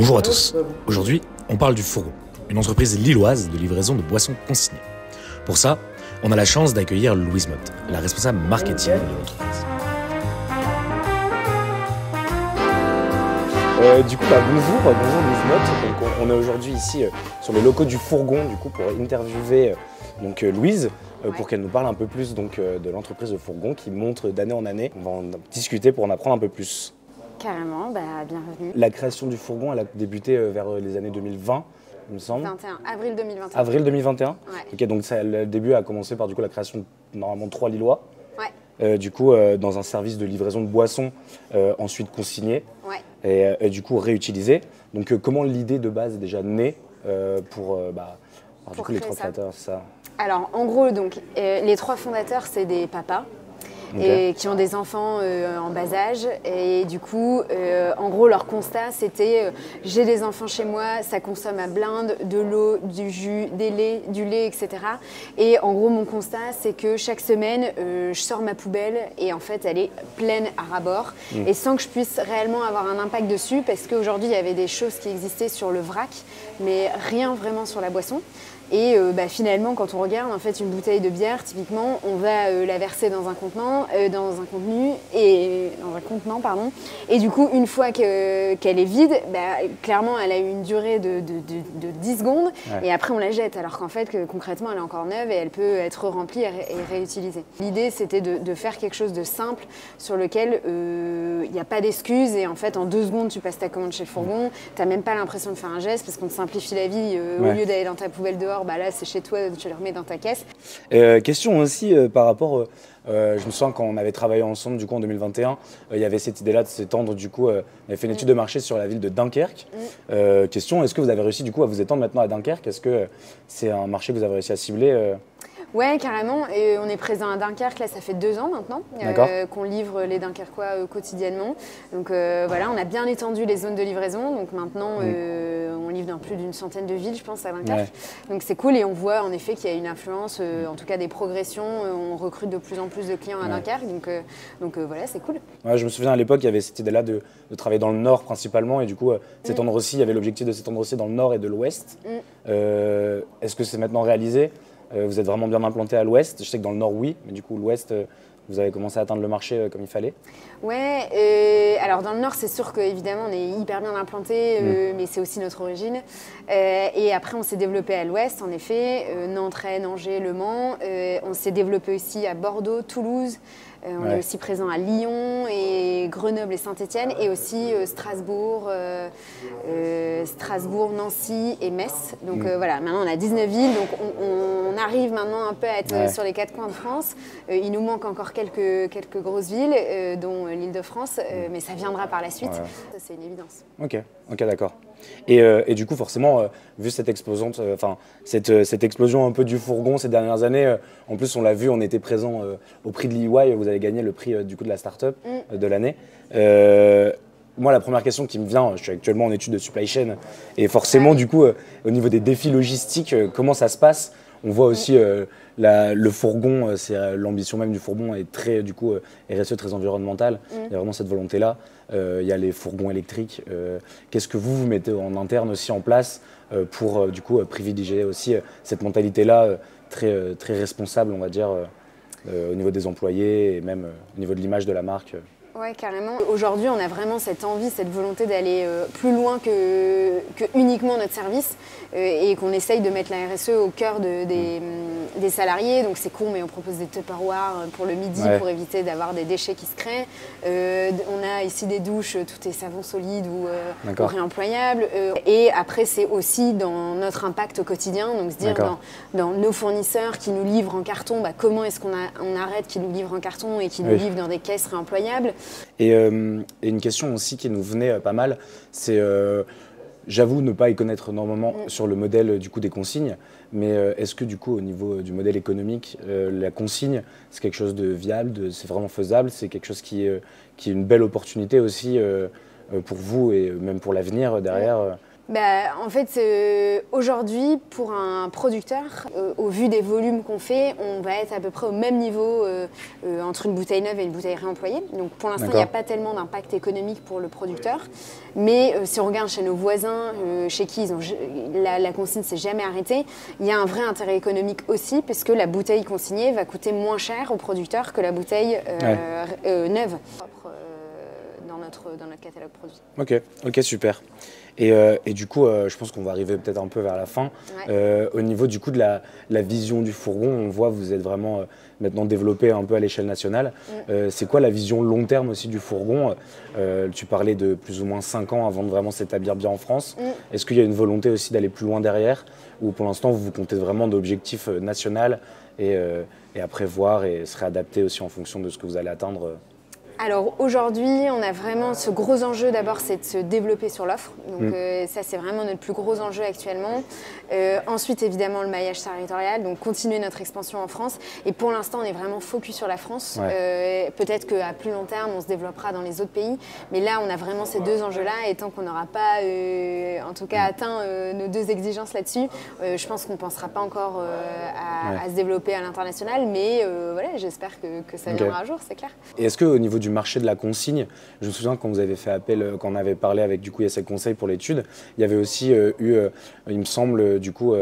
Bonjour à tous. Aujourd'hui, on parle du Fourgon, une entreprise lilloise de livraison de boissons consignées. Pour ça, on a la chance d'accueillir Louise Motte, la responsable marketing de l'entreprise. Bonjour Louise Motte. Donc, on est aujourd'hui ici sur les locaux du Fourgon pour interviewer Louise pour qu'elle nous parle un peu plus de l'entreprise de Fourgon qui monte d'année en année. On va en discuter pour en apprendre un peu plus. Carrément, bienvenue. La création du Fourgon, elle a débuté vers les années 2020, il me semble. 21, avril 2021. Avril 2021. Ouais. Ok, donc le début a commencé par la création de normalement 3 Lillois. Ouais. Dans un service de livraison de boissons, ensuite consigné Ouais. et réutilisé. Donc comment l'idée de base est déjà née pour les 3 créateurs, c'est ça? Alors en gros, les 3 fondateurs, c'est des papas. Et qui ont des enfants en bas âge. Et du coup, en gros, leur constat, c'était j'ai des enfants chez moi, ça consomme à blinde, de l'eau, du jus, du lait, etc. Et en gros, mon constat, c'est que chaque semaine, je sors ma poubelle et en fait, elle est pleine à ras-bord. Et sans que je puisse réellement avoir un impact dessus, parce qu'aujourd'hui, il y avait des choses qui existaient sur le vrac, mais rien vraiment sur la boisson. Et finalement, quand on regarde en fait une bouteille de bière, typiquement, on va la verser dans un contenant, Et du coup, une fois qu'elle est vide, clairement, elle a eu une durée de 10 secondes. Ouais. Et après, on la jette. Alors qu'en fait, concrètement, elle est encore neuve et elle peut être remplie et réutilisée. L'idée, c'était de faire quelque chose de simple sur lequel il n'y a pas d'excuses. Et en fait, en 2 secondes, tu passes ta commande chez le Fourgon. Tu n'as même pas l'impression de faire un geste parce qu'on te simplifie la vie. Au lieu d'aller dans ta poubelle dehors, là c'est chez toi, tu le remets dans ta caisse. Question aussi par rapport, je me souviens quand on avait travaillé ensemble en 2021, il y avait cette idée-là de s'étendre, on avait fait une étude de marché sur la ville de Dunkerque. Question, est-ce que vous avez réussi à vous étendre maintenant à Dunkerque? Est-ce que c'est un marché que vous avez réussi à cibler? Ouais, carrément. Et on est présent à Dunkerque, là ça fait 2 ans maintenant qu'on livre les Dunkerquois quotidiennement. Donc on a bien étendu les zones de livraison. Donc maintenant on livre dans plus d'une centaine de villes, je pense, à Dunkerque. Ouais. Donc c'est cool et on voit en effet qu'il y a une influence, en tout cas des progressions. On recrute de plus en plus de clients à Dunkerque. Donc voilà, c'est cool. Ouais, je me souviens à l'époque, il y avait cette idée-là de travailler dans le Nord principalement et s'étendre aussi, il y avait l'objectif de s'étendre aussi dans le Nord et de l'Ouest. Est-ce que c'est maintenant réalisé? Vous êtes vraiment bien implanté à l'ouest. Je sais que dans le nord, oui, mais l'ouest, vous avez commencé à atteindre le marché comme il fallait. Ouais, alors dans le nord, c'est sûr qu'évidemment, on est hyper bien implanté, mais c'est aussi notre origine. Et après, on s'est développé à l'ouest, en effet, Nantes, Rennes, Angers, Le Mans. On s'est développé aussi à Bordeaux, Toulouse. On est aussi présent à Lyon et Grenoble et Saint-Étienne et aussi Strasbourg, Nancy et Metz. Donc maintenant on a 19 villes, donc on arrive maintenant un peu à être sur les 4 coins de France. Il nous manque encore quelques grosses villes, dont l'Île-de-France, mais ça viendra par la suite. Ça, c'est une évidence. Ok, d'accord. Et du coup, forcément, vu cette explosion un peu du Fourgon ces dernières années, en plus on l'a vu, on était présent au prix de l'EY, vous avez gagné le prix de la start-up de l'année. Moi, la première question qui me vient, je suis actuellement en études de supply chain, et forcément, au niveau des défis logistiques, comment ça se passe? On voit aussi le Fourgon, l'ambition même du Fourgon est très RSE, très environnementale. Il y a vraiment cette volonté-là. Il y a les fourgons électriques. Qu'est-ce que vous mettez en interne aussi en place pour privilégier aussi cette mentalité-là très responsable, on va dire, au niveau des employés et même au niveau de l'image de la marque? Ouais, carrément. Aujourd'hui, on a vraiment cette envie, cette volonté d'aller plus loin que uniquement notre service et qu'on essaye de mettre la RSE au cœur des salariés. Donc c'est con, mais on propose des Tupperware pour le midi pour éviter d'avoir des déchets qui se créent. On a ici des douches, tout est savon solide ou réemployable. Et après, c'est aussi dans notre impact au quotidien, donc se dire dans nos fournisseurs qui nous livrent en carton, comment est-ce qu'on arrête qu'ils nous livrent en carton et qu'ils nous livrent dans des caisses réemployables. Et une question aussi qui nous venait pas mal, c'est, j'avoue ne pas y connaître énormément sur le modèle des consignes, mais est-ce que au niveau du modèle économique, la consigne, c'est quelque chose de viable, c'est vraiment faisable, c'est quelque chose qui est une belle opportunité aussi pour vous et même pour l'avenir derrière? En fait, aujourd'hui, pour un producteur, au vu des volumes qu'on fait, on va être à peu près au même niveau entre une bouteille neuve et une bouteille réemployée. Donc pour l'instant, il n'y a pas tellement d'impact économique pour le producteur. Mais si on regarde chez nos voisins, chez qui la consigne ne s'est jamais arrêtée, il y a un vrai intérêt économique aussi, parce que la bouteille consignée va coûter moins cher au producteur que la bouteille neuve. Dans notre catalogue produit. Ok, super. Et du coup, je pense qu'on va arriver peut-être un peu vers la fin. Au niveau du coup de la vision du fourgon, on voit que vous êtes vraiment maintenant développé un peu à l'échelle nationale. C'est quoi la vision long terme aussi du fourgon? Tu parlais de plus ou moins 5 ans avant de vraiment s'établir bien en France. Est-ce qu'il y a une volonté aussi d'aller plus loin derrière, ou pour l'instant vous vous comptez vraiment d'objectifs nationaux et après voir et se réadapter aussi en fonction de ce que vous allez atteindre? Alors aujourd'hui, on a vraiment ce gros enjeu, d'abord c'est de se développer sur l'offre, donc ça c'est vraiment notre plus gros enjeu actuellement. Ensuite évidemment le maillage territorial, donc continuer notre expansion en France, et pour l'instant on est vraiment focus sur la France. Peut-être qu'à plus long terme on se développera dans les autres pays, mais là on a vraiment ces deux enjeux-là, et tant qu'on n'aura pas en tout cas atteint nos deux exigences là-dessus, je pense qu'on ne pensera pas encore à se développer à l'international, mais voilà, j'espère que ça viendra un jour, c'est clair. Et est-ce qu'au niveau du marché de la consigne, je me souviens quand vous avez fait appel, quand on avait parlé avec du coup ISL Conseil pour l'étude, il y avait aussi il me semble du coup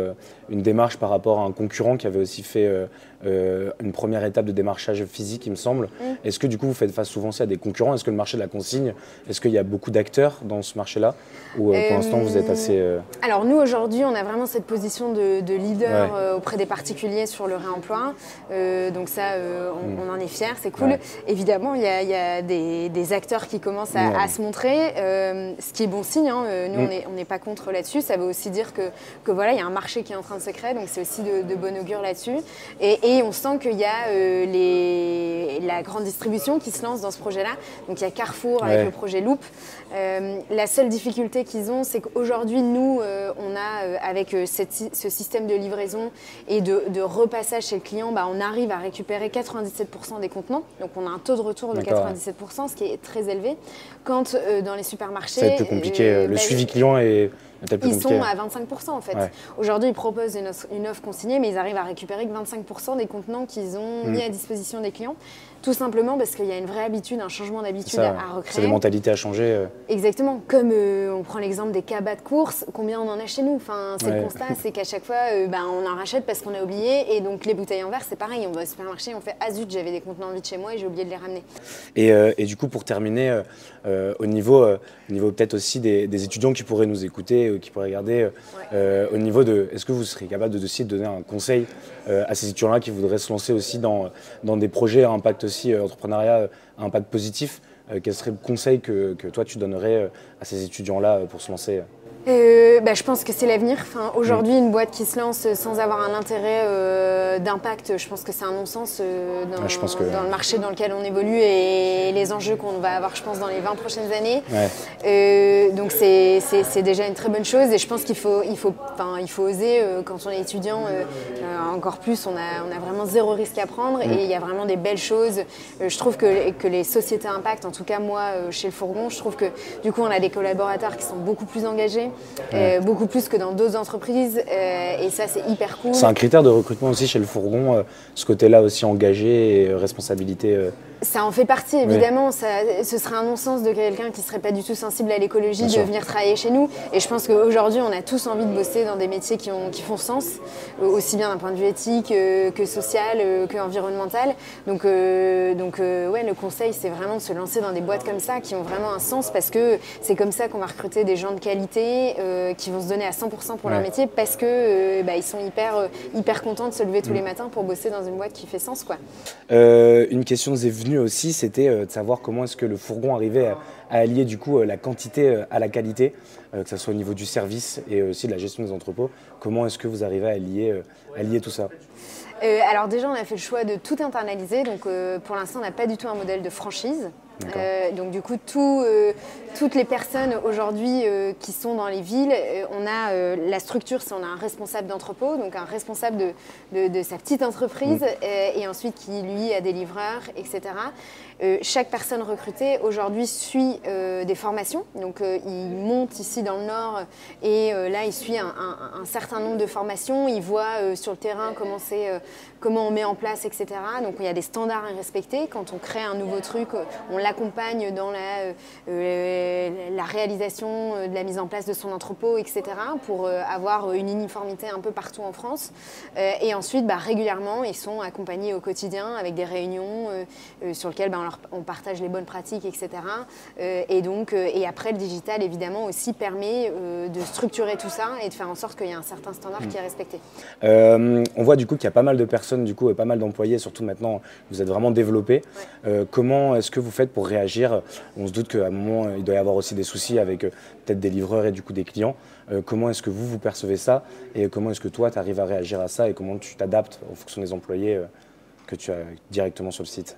une démarche par rapport à un concurrent qui avait aussi fait une première étape de démarchage physique, il me semble. Est-ce que du coup vous faites face souvent aussi à des concurrents? Est-ce que le marché de la consigne, est-ce qu'il y a beaucoup d'acteurs dans ce marché-là, ou pour l'instant vous êtes assez... Alors nous aujourd'hui on a vraiment cette position de leader auprès des particuliers sur le réemploi, donc ça on en est fiers, c'est cool. Évidemment il y a des acteurs qui commencent à se montrer, ce qui est bon signe, hein. Nous on n'est pas contre là-dessus, ça veut aussi dire que voilà, il y a un marché qui est en train de se créer, donc c'est aussi de bon augure là-dessus, et on sent qu'il y a la grande distribution qui se lance dans ce projet-là, donc il y a Carrefour avec le projet Loop. La seule difficulté qu'ils ont, c'est qu'aujourd'hui nous on a avec ce système de livraison et de repassage chez le client, on arrive à récupérer 97% des contenants, donc on a un taux de retour de 97%, ce qui est très élevé. Quand dans les supermarchés, ça va être plus compliqué, le suivi client est peut-être plus compliqué. Ils sont à 25% en fait. Aujourd'hui, ils proposent une offre consignée, mais ils arrivent à récupérer que 25% des contenants qu'ils ont mis à disposition des clients. Tout simplement parce qu'il y a une vraie habitude, un changement d'habitude à recréer. C'est des mentalités à changer. Exactement. Comme on prend l'exemple des cabas de course, combien on en a chez nous? Enfin, c'est le constat, c'est qu'à chaque fois, on en rachète parce qu'on a oublié. Et donc les bouteilles en verre, c'est pareil. On va au supermarché, on fait « Ah zut, j'avais des contenants vides chez moi et j'ai oublié de les ramener ». Et du coup, pour terminer, au niveau peut-être aussi des étudiants qui pourraient nous écouter, qui pourraient regarder, au niveau de... Est-ce que vous seriez capable de donner un conseil à ces étudiants-là qui voudraient se lancer aussi dans des projets à impact aussi entrepreneuriat, à impact positif? Quel serait le conseil que toi tu donnerais à ces étudiants-là pour se lancer? Je pense que c'est l'avenir. Enfin, aujourd'hui, une boîte qui se lance sans avoir un intérêt d'impact, je pense que c'est un non-sens dans le marché dans lequel on évolue et les enjeux qu'on va avoir, je pense, dans les 20 prochaines années. Donc c'est déjà une très bonne chose, et je pense qu'il faut oser quand on est étudiant. Encore plus, on a vraiment zéro risque à prendre, et il y a vraiment des belles choses. Je trouve que les sociétés impact, en tout cas moi chez le Fourgon, je trouve que du coup on a des collaborateurs qui sont beaucoup plus engagés. Beaucoup plus que dans d'autres entreprises, et ça c'est hyper cool. C'est un critère de recrutement aussi chez le Fourgon, ce côté-là aussi engagé et responsabilité. Ça en fait partie évidemment, ce serait un non-sens de quelqu'un qui ne serait pas du tout sensible à l'écologie de venir travailler chez nous, et je pense qu'aujourd'hui on a tous envie de bosser dans des métiers qui font sens, aussi bien d'un point de vue éthique que social, que environnemental. Donc le conseil c'est vraiment de se lancer dans des boîtes comme ça qui ont vraiment un sens, parce que c'est comme ça qu'on va recruter des gens de qualité qui vont se donner à 100% pour leur métier, parce que ils sont hyper contents de se lever tous les matins pour bosser dans une boîte qui fait sens, quoi. Une question nous est venue aussi, c'était de savoir comment est-ce que le Fourgon arrivait à allier du coup la quantité à la qualité, que ce soit au niveau du service et aussi de la gestion des entrepôts. Comment est-ce que vous arrivez à lier tout ça? Alors déjà, on a fait le choix de tout internaliser, donc pour l'instant on n'a pas du tout un modèle de franchise. Donc du coup, toutes les personnes aujourd'hui qui sont dans les villes, on a la structure, c'est on a un responsable d'entrepôt, donc un responsable de sa petite entreprise, et ensuite qui lui a des livreurs, etc. Chaque personne recrutée aujourd'hui suit suit des formations. Donc il monte ici dans le Nord et là il suit un certain nombre de formations. Il voit sur le terrain comment on met en place, etc. Donc il y a des standards à respecter. Quand on crée un nouveau truc, on l'accompagne dans la réalisation de la mise en place de son entrepôt, etc. pour avoir une uniformité un peu partout en France. Et ensuite, régulièrement, ils sont accompagnés au quotidien avec des réunions sur lesquelles on partage les bonnes pratiques, etc. Et après, le digital, évidemment, aussi permet de structurer tout ça et de faire en sorte qu'il y ait un certain standard qui est respecté. On voit du coup qu'il y a pas mal de personnes, pas mal d'employés, surtout maintenant, vous êtes vraiment développés. Ouais. Comment est-ce que vous faites pour réagir? On se doute qu'à un moment, il doit y avoir aussi des soucis avec peut-être des livreurs et du coup des clients. Comment est-ce que vous percevez ça et comment est-ce que toi, tu arrives à réagir à ça et comment tu t'adaptes en fonction des employés que tu as directement sur le site?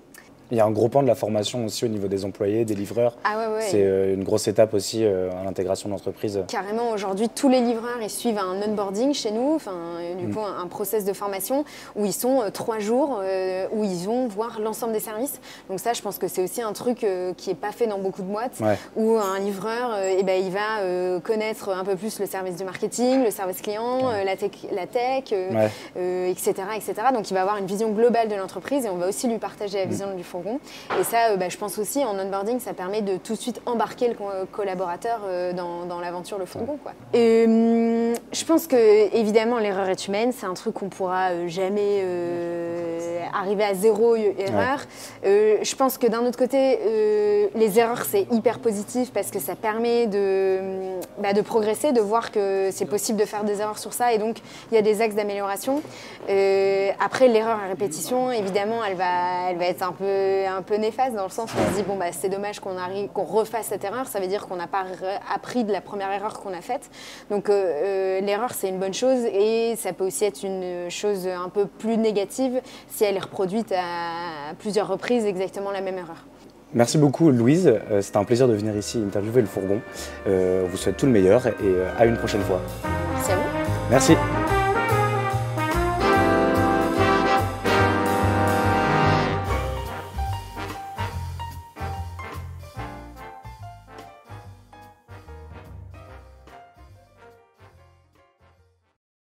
Il y a un gros pan de la formation aussi au niveau des employés, des livreurs. Ah ouais. C'est une grosse étape aussi à l'intégration de l'entreprise. Carrément, aujourd'hui, tous les livreurs ils suivent un onboarding chez nous, du coup un process de formation où ils sont 3 jours, où ils vont voir l'ensemble des services. Donc ça, je pense que c'est aussi un truc qui n'est pas fait dans beaucoup de boîtes, où un livreur, il va connaître un peu plus le service du marketing, le service client, la tech, etc., etc. Donc il va avoir une vision globale de l'entreprise et on va aussi lui partager la vision du fourgon. Et ça, je pense aussi en onboarding, ça permet de tout de suite embarquer le collaborateur dans l'aventure, le fourgon, quoi. Et je pense que évidemment l'erreur est humaine, c'est un truc qu'on pourra jamais arriver à 0 erreur. Je pense que d'un autre côté, les erreurs c'est hyper positif parce que ça permet de progresser, de voir que c'est possible de faire des erreurs sur ça et donc il y a des axes d'amélioration. Après l'erreur à répétition, évidemment, elle va être un peu néfaste dans le sens où on se dit c'est dommage qu'on refasse cette erreur, ça veut dire qu'on n'a pas appris de la première erreur qu'on a faite. Donc l'erreur c'est une bonne chose et ça peut aussi être une chose un peu plus négative si elle est reproduite à plusieurs reprises exactement la même erreur. Merci beaucoup Louise, c'était un plaisir de venir ici interviewer le fourgon. On vous souhaite tout le meilleur et à une prochaine fois. Merci à vous. Merci.